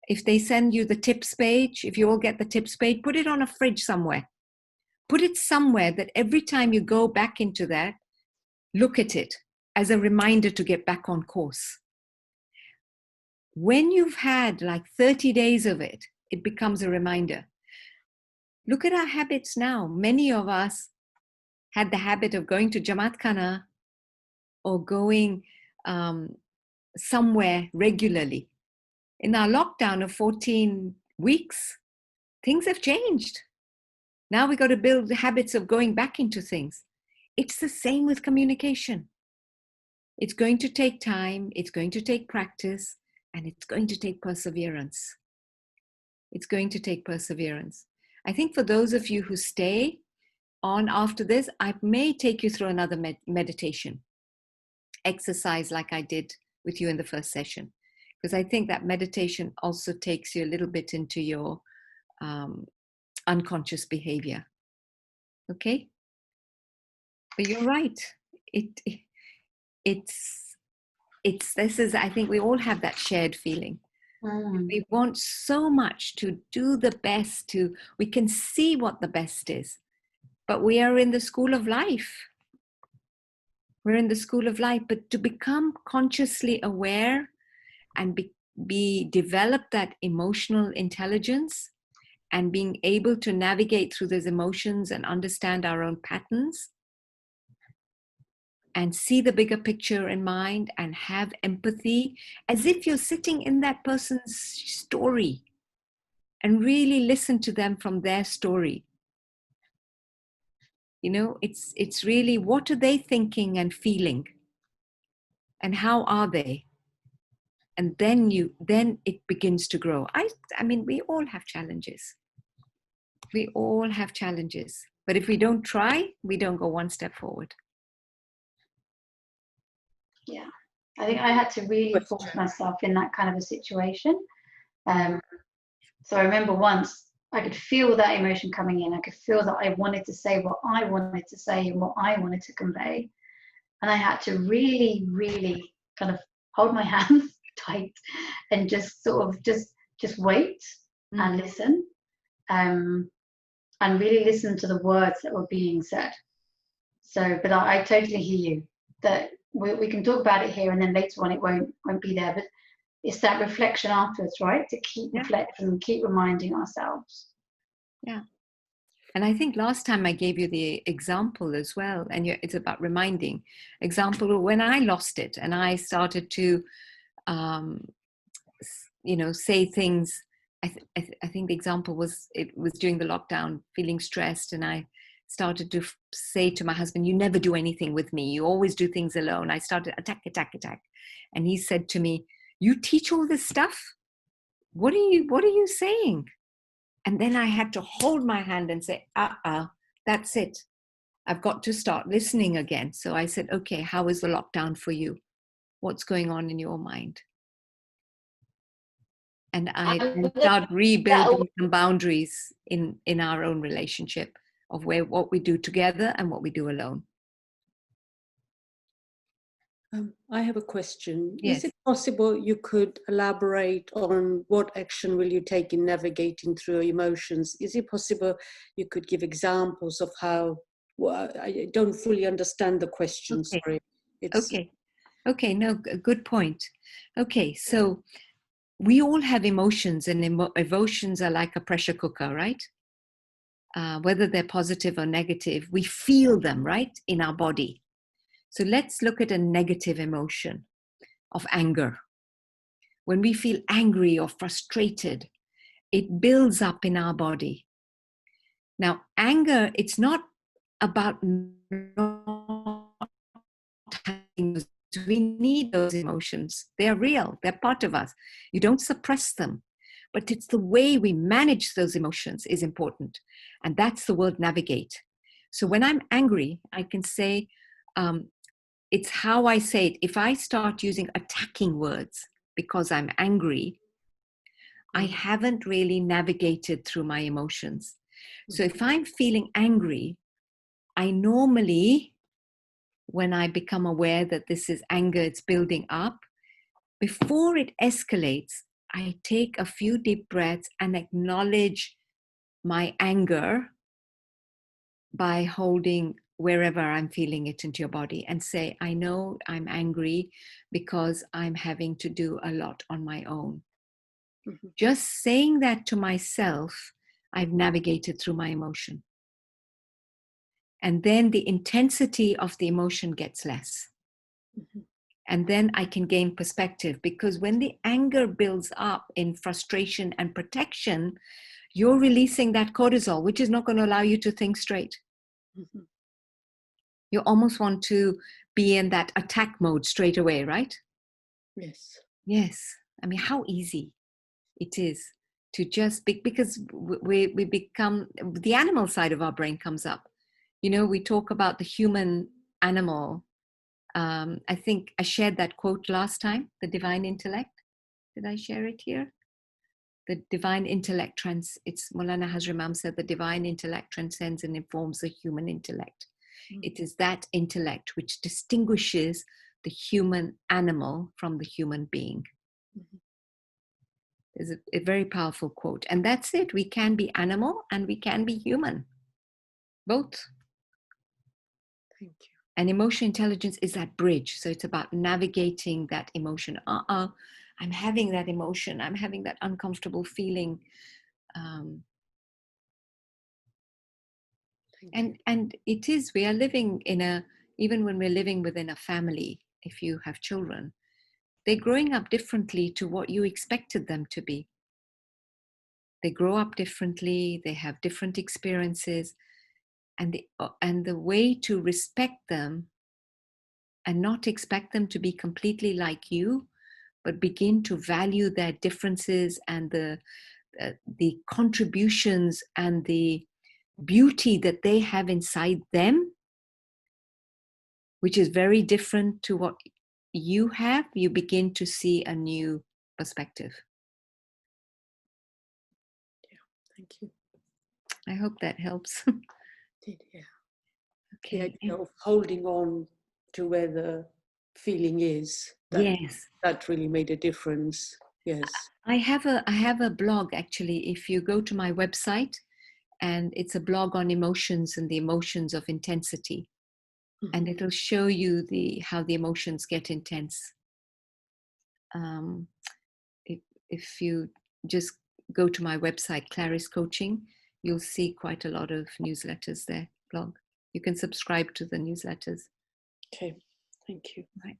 If they send you the tips page, if you all get the tips page, put it on a fridge somewhere. Put it somewhere that every time you go back into that, look at it as a reminder to get back on course. When you've had like 30 days of it, it becomes a reminder. Look at our habits now. Many of us had the habit of going to Jamaat Khana or going somewhere regularly. In our lockdown of 14 weeks, things have changed. Now we got to build the habits of going back into things. It's the same with communication. It's going to take time, it's going to take practice, and it's going to take perseverance. It's going to take perseverance. I think for those of you who stay on after this, I may take you through another meditation exercise like I did with you in the first session, because I think that meditation also takes you a little bit into your unconscious behavior. Okay? But you're right. I think we all have that shared feeling We want so much to do the best, we can see what the best is, but we are in the school of life. We're in the school of life, but to become consciously aware and develop that emotional intelligence and being able to navigate through those emotions and understand our own patterns and see the bigger picture in mind and have empathy as if you're sitting in that person's story and really listen to them from their story. You know, it's really, what are they thinking and feeling and how are they? And then it begins to grow. I mean, we all have challenges. We all have challenges. But if we don't try, we don't go one step forward. Yeah, I think I had to really force myself in that kind of a situation. So I remember once I could feel that emotion coming in. I could feel that I wanted to say what I wanted to say and what I wanted to convey. And I had to really, really kind of hold my hands tight and just sort of just wait and listen, and really listen to the words that were being said. So, but I totally hear you that we can talk about it here, and then later on it won't be there. But it's that reflection afterwards, right? To keep reflecting and keep reminding ourselves. Yeah. And I think last time I gave you the example as well, and it's about reminding. Example, when I lost it and I started to, say things. I think the example was, it was during the lockdown, feeling stressed, and I started to say to my husband, "You never do anything with me. You always do things alone." I started attack, and he said to me, "You teach all this stuff? What are you saying?" And then I had to hold my hand and say, that's it. I've got to start listening again. So I said, "Okay, how is the lockdown for you? What's going on in your mind?" And I start rebuilding some boundaries in our own relationship of what we do together and what we do alone. I have a question. Yes. Is it possible you could elaborate on what action will you take in navigating through emotions? Is it possible you could give examples of how? Well, I don't fully understand the question. Okay. Sorry. Okay. No, good point. Okay, so we all have emotions, and emotions are like a pressure cooker, right? Whether they're positive or negative, we feel them, right, in our body. So let's look at a negative emotion of anger. When we feel angry or frustrated, it builds up in our body. Now, anger, it's not about not having those. We need those emotions. They're real. They're part of us. You don't suppress them. But it's the way we manage those emotions is important. And that's the word navigate. So when I'm angry, I can say, it's how I say it. If I start using attacking words because I'm angry, I haven't really navigated through my emotions. So if I'm feeling angry, I normally, when I become aware that this is anger, it's building up, before it escalates, I take a few deep breaths and acknowledge my anger by holding wherever I'm feeling it into your body and say, "I know I'm angry because I'm having to do a lot on my own." Mm-hmm. Just saying that to myself, I've navigated through my emotion. And then the intensity of the emotion gets less. Mm-hmm. And then I can gain perspective, because when the anger builds up in frustration and protection, you're releasing that cortisol, which is not going to allow you to think straight. Mm-hmm. You almost want to be in that attack mode straight away, right? Yes. Yes. I mean, how easy it is to just because we become, the animal side of our brain comes up. You know, we talk about the human animal. I think I shared that quote last time, the divine intellect. Did I share it here? The divine intellect it's Maulana Hazrat Imam said, the divine intellect transcends and informs the human intellect. Mm-hmm. It is that intellect which distinguishes the human animal from the human being. Mm-hmm. is a very powerful quote. And that's it. We can be animal and we can be human. Both. Thank you. And emotional intelligence is that bridge. So it's about navigating that emotion. I'm having that emotion. I'm having that uncomfortable feeling. And it is, we are living in even when we're living within a family, if you have children, they're growing up differently to what you expected them to be. They grow up differently, they have different experiences, and the way to respect them and not expect them to be completely like you, but begin to value their differences and the contributions and the beauty that they have inside them, which is very different to what you have, you begin to see a new perspective. Thank you. I hope that helps. Yeah. Okay. The idea of holding on to where the feeling is. Yes. That really made a difference. Yes. I have a blog, actually. If you go to my website, and it's a blog on emotions and the emotions of intensity. Mm-hmm. And it'll show you how the emotions get intense. If you just go to my website, Clarice Coaching, you'll see quite a lot of newsletters there, blog. You can subscribe to the newsletters. Okay, thank you. Right.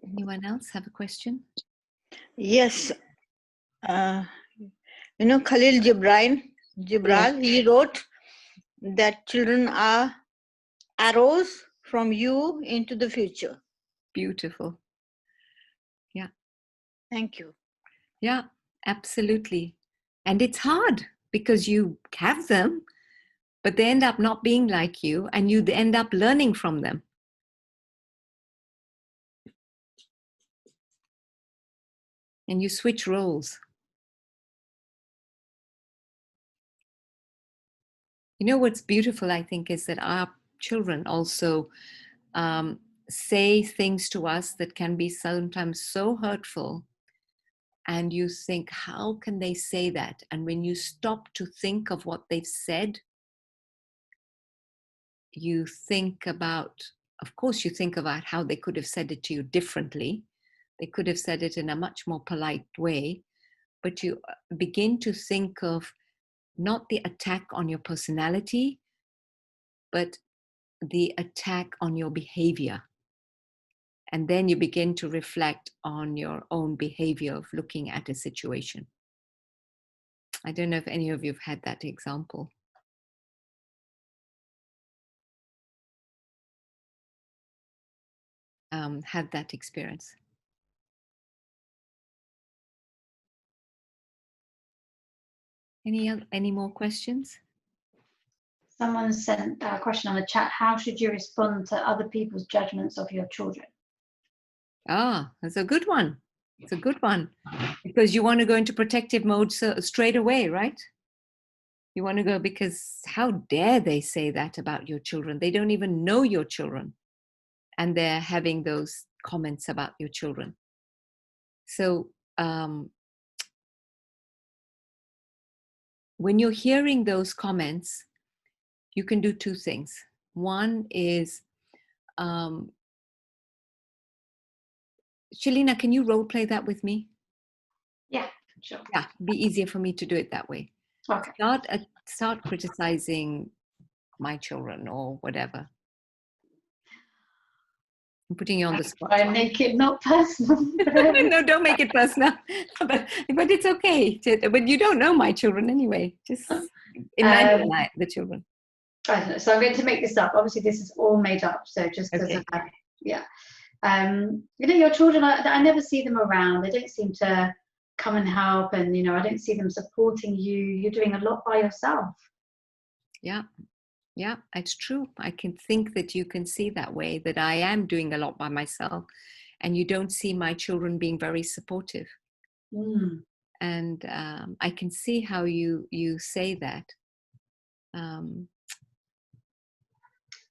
Anyone else have a question? Yes. Khalil Gibran, Yeah. he wrote that children are arrows from you into the future. Beautiful. Yeah. Thank you. Yeah, absolutely. And it's hard because you have them, but they end up not being like you, and you end up learning from them. And you switch roles. You know what's beautiful, I think, is that our children also say things to us that can be sometimes so hurtful. And you think, how can they say that? And when you stop to think of what they've said, you think about, of course, you think about how they could have said it to you differently. They could have said it in a much more polite way, but you begin to think of not the attack on your personality, but the attack on your behavior. And then you begin to reflect on your own behavior of looking at a situation. I don't know if any of you have had that example. Had that experience. Any more questions? Someone sent a question on the chat. How should you respond to other people's judgments of your children? That's a good one. It's a good one. Because you want to go into protective mode straight away, right? You want to go, because how dare they say that about your children? They don't even know your children. And they're having those comments about your children. So when you're hearing those comments, you can do two things. One is, Shalina, can you role play that with me? Yeah, sure. Yeah, it'd be easier for me to do it that way. Okay. Start criticizing my children or whatever. I'm putting you on the spot. Try and make it not personal. No, don't make it personal. But it's okay. But you don't know my children anyway. Just imagine the children. I don't know. So I'm going to make this up. Obviously, this is all made up. So just okay. as yeah. Your children, I never see them around. They don't seem to come and help, and I don't see them supporting you. You're doing a lot by yourself. Yeah, it's true. I can think that you can see that way, that I am doing a lot by myself, and you don't see my children being very supportive. And I can see how you say that.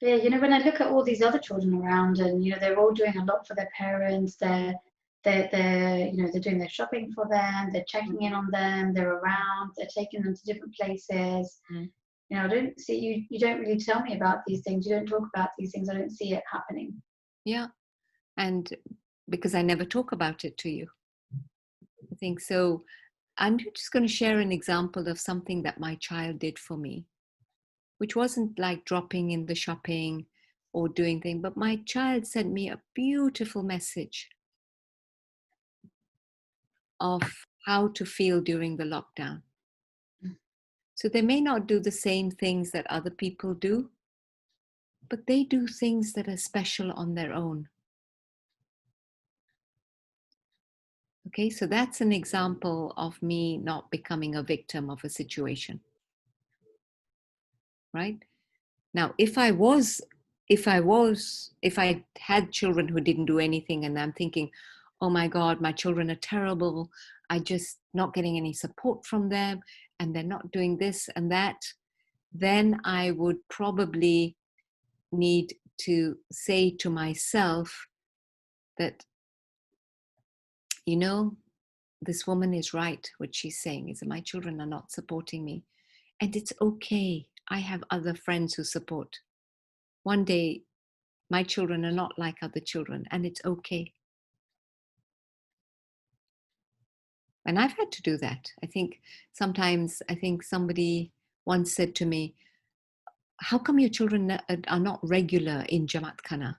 Yeah, when I look at all these other children around, and they're all doing a lot for their parents, they're they're doing their shopping for them, they're checking in on them, they're around, they're taking them to different places. I don't see you don't really tell me about these things, you don't talk about these things, I don't see it happening. Yeah, and because I never talk about it to you, I think so. I'm just going to share an example of something that my child did for me, which wasn't like dropping in the shopping or doing things, but my child sent me a beautiful message of how to feel during the lockdown. So they may not do the same things that other people do, but they do things that are special on their own. Okay, so that's an example of me not becoming a victim of a situation. Right? Now, if I had children who didn't do anything and I'm thinking, oh my God, my children are terrible, I just not getting any support from them and they're not doing this and that, then I would probably need to say to myself that, this woman is right. What she's saying is that my children are not supporting me. And it's okay. I have other friends who support. One day, my children are not like other children, and it's okay. And I've had to do that. I think somebody once said to me, how come your children are not regular in Jamaat Khana?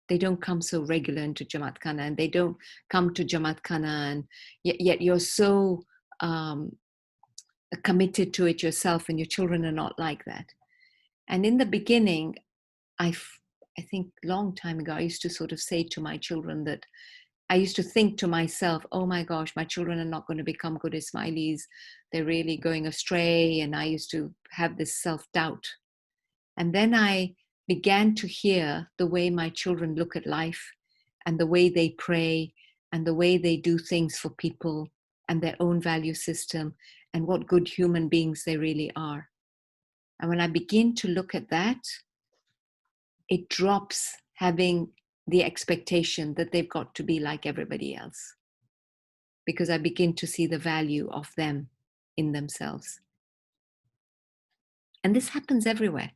They don't come so regular into Jamaat Khana, and they don't come to Jamaat Khana, and yet you're so committed to it yourself, and your children are not like that. And in the beginning, I think long time ago, I used to sort of say to my children that I used to think to myself, oh my gosh, my children are not going to become good Ismailis. They're really going astray. And I used to have this self-doubt. And then I began to hear the way my children look at life and the way they pray and the way they do things for people and their own value system and what good human beings they really are. And when I begin to look at that, it drops having the expectation that they've got to be like everybody else, because I begin to see the value of them in themselves. And this happens everywhere.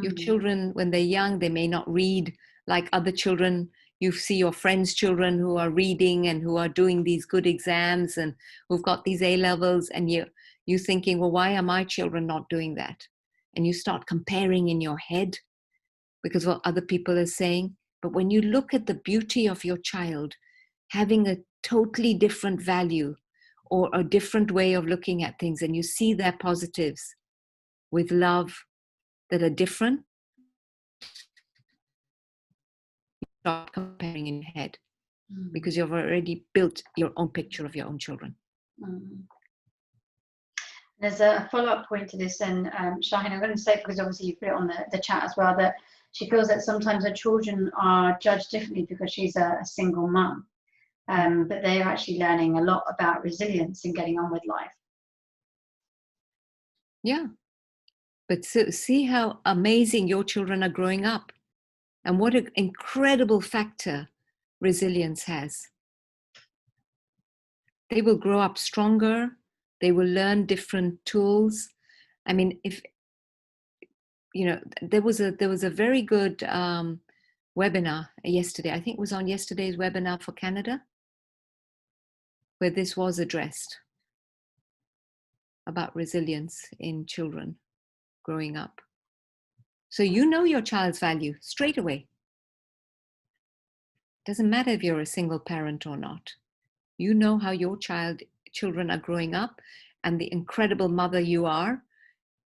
Your children, when they're young, they may not read like other children. You see your friends' children who are reading and who are doing these good exams and who've got these A levels, and you're thinking, well, why are my children not doing that? And you start comparing in your head because what other people are saying. But when you look at the beauty of your child having a totally different value or a different way of looking at things, and you see their positives with love that are different, you stop comparing in your head because you've already built your own picture of your own children. There's a follow-up point to this, and Shaheen, I'm going to say, because obviously you put it on the chat as well, that she feels that sometimes her children are judged differently because she's a single mum, but they're actually learning a lot about resilience and getting on with life. Yeah, but see how amazing your children are growing up and what an incredible factor resilience has. They will grow up stronger. They will learn different tools. I mean, if there was a very good webinar yesterday. I think it was on yesterday's webinar for Canada, where this was addressed about resilience in children growing up. So you know your child's value straight away. Doesn't matter if you're a single parent or not. You know how your children are growing up and the incredible mother you are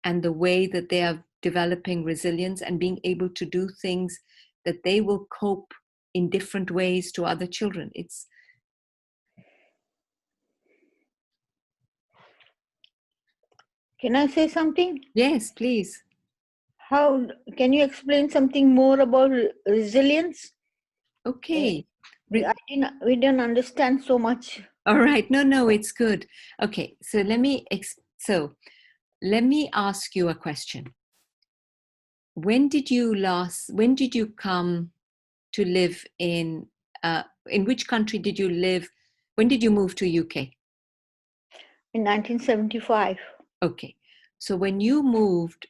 and the way that they are developing resilience and being able to do things that they will cope in different ways to other children. Can I say something? Yes, please. How can you explain something more about resilience? Okay. We didn't understand so much. All right. No, it's good. Okay. So let me ask you a question. When did you come to live in in which country did you live? When did you move to UK? In 1975. Okay. So when you moved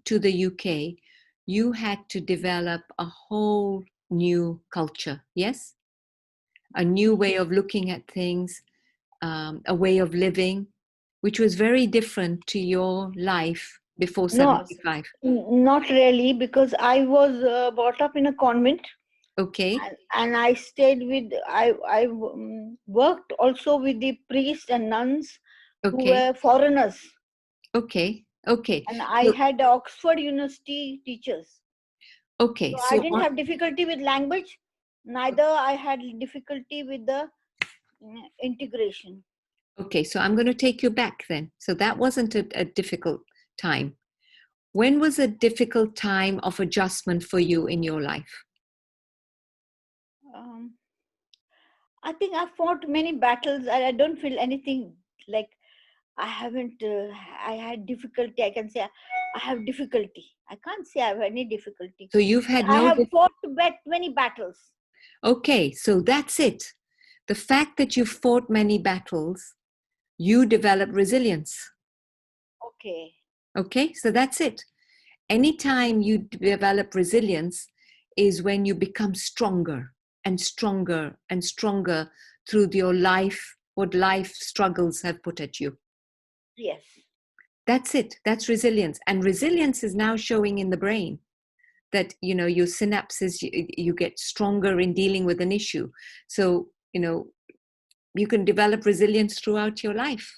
to the UK, you had to develop a whole new culture, yes? A new way of looking at things, a way of living, which was very different to your life before No, 75. not really, because I was brought up in a convent, Okay. and I stayed with, I worked also with the priests and nuns who Okay. were foreigners, Okay. Okay. and I So, had Oxford University teachers. okay. So I didn't have difficulty with language, neither I had difficulty with the integration. Okay, so I'm going to take you back then. So that wasn't a difficult time. When was a difficult time of adjustment for you in your life? I think I fought many battles, and I don't feel anything like I haven't. I had difficulty. I can say I have difficulty. I can't say I have any difficulty. So you've had I no. have fought many battles. Okay, so that's it. The fact that you fought many battles, you develop resilience. Okay. Okay, so that's it. Anytime you develop resilience is when you become stronger and stronger and stronger through your life, what life struggles have put at you. Yes. That's it. That's resilience. And resilience is now showing in the brain that, you know, your synapses, you get stronger in dealing with an issue. So, you know, you can develop resilience throughout your life.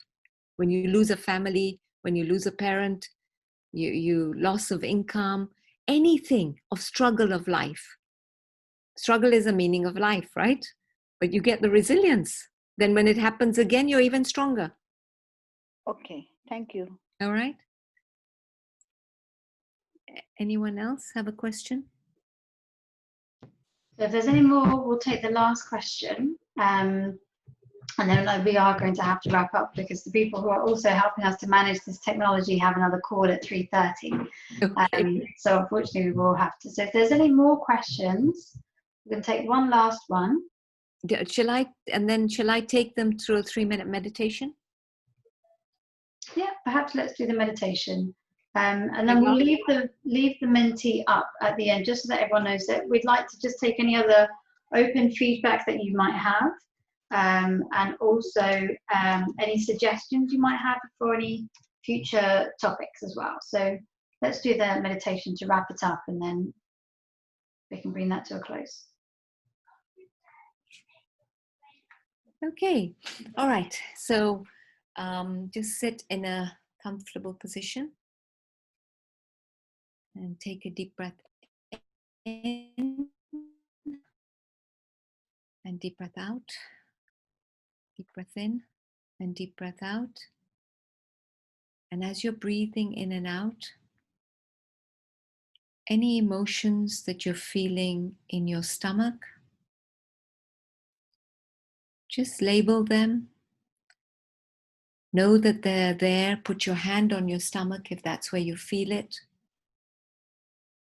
When you lose a family, when you lose a parent, you loss of income, anything of struggle of life. Struggle is a meaning of life, right? But you get the resilience. Then when it happens again, you're even stronger. Okay. Thank you. All right. Anyone else have a question? So if there's any more, we'll take the last question. And then we are going to have to wrap up because the people who are also helping us to manage this technology have another call at 3:30. Okay. So unfortunately, we will have to. So if there's any more questions, we're going to take one last one. Shall I take them through a 3-minute meditation? Yeah, perhaps let's do the meditation. And then we'll leave the Menti up at the end, just so that everyone knows that we'd like to just take any other open feedback that you might have, and also any suggestions you might have for any future topics as well. So let's do the meditation to wrap it up, and then we can bring that to a close. Okay. All right. So just sit in a comfortable position and take a deep breath in and deep breath out. Deep breath in and deep breath out. And as you're breathing in and out, any emotions that you're feeling in your stomach, just label them. Know that they're there. Put your hand on your stomach if that's where you feel it.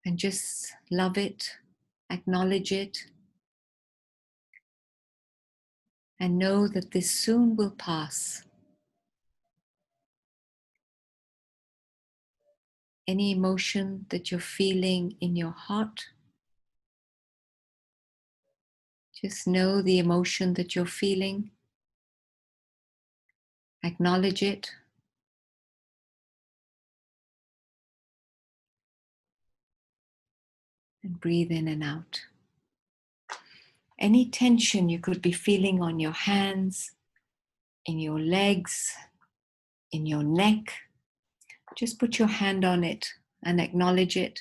And just love it, acknowledge it. And know that this soon will pass. Any emotion that you're feeling in your heart, just know the emotion that you're feeling. Acknowledge it. And breathe in and out. Any tension you could be feeling on your hands, in your legs, in your neck, just put your hand on it and acknowledge it.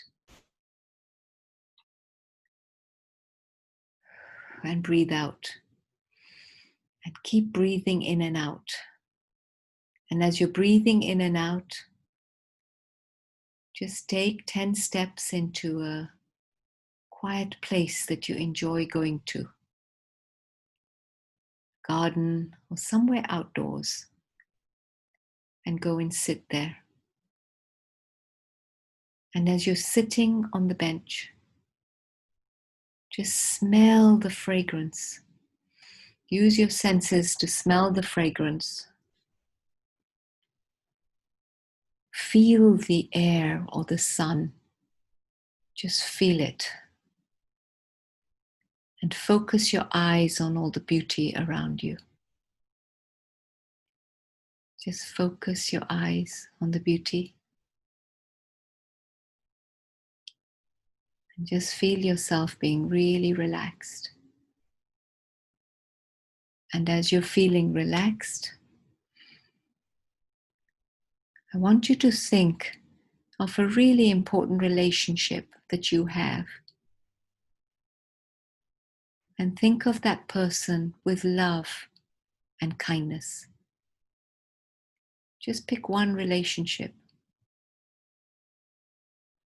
And breathe out. And keep breathing in and out. And as you're breathing in and out, just take 10 steps into a quiet place that you enjoy going to. Garden or somewhere outdoors. And go and sit there. And as you're sitting on the bench, just smell the fragrance Use your senses to smell the fragrance. Feel the air or the sun. Just feel it. And focus your eyes on all the beauty around you. Just focus your eyes on the beauty. And just feel yourself being really relaxed. And as you're feeling relaxed, I want you to think of a really important relationship that you have. And think of that person with love and kindness. Just pick one relationship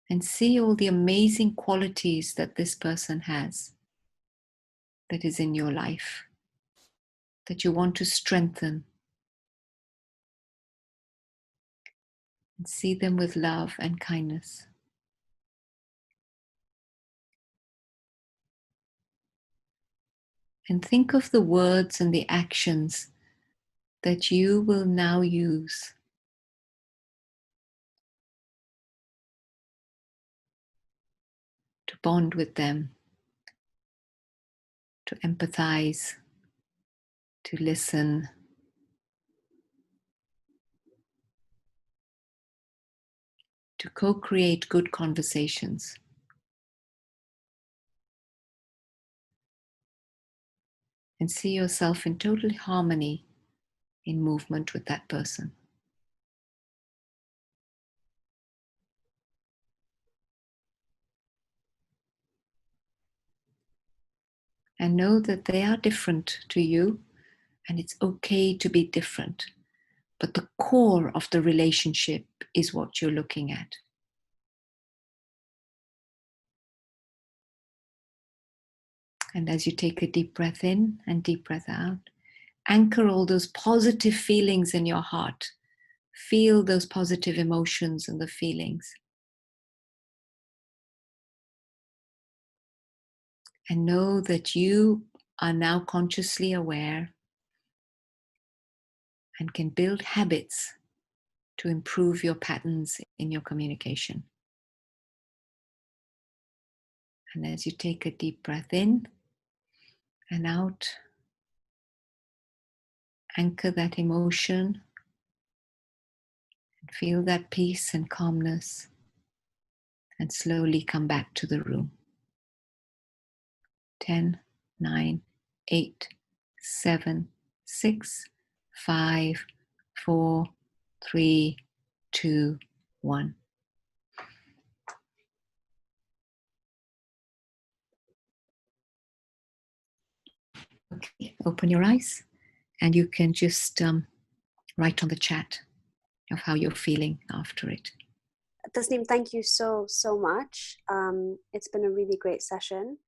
and see all the amazing qualities that this person has that is in your life, that you want to strengthen. And see them with love and kindness. And think of the words and the actions that you will now use to bond with them, to empathize, to listen, to co-create good conversations. And see yourself in total harmony in movement with that person. And know that they are different to you, and it's okay to be different. But the core of the relationship is what you're looking at. And as you take a deep breath in and deep breath out, anchor all those positive feelings in your heart. Feel those positive emotions and the feelings. And know that you are now consciously aware and can build habits to improve your patterns in your communication. And as you take a deep breath in and out, anchor that emotion and feel that peace and calmness, and slowly come back to the room. 10, 9, 8, 7, 6, 5, 4, 3, 2, 1. Okay, open your eyes and you can just write on the chat of how you're feeling after it. Tasneem, thank you so much. It's been a really great session.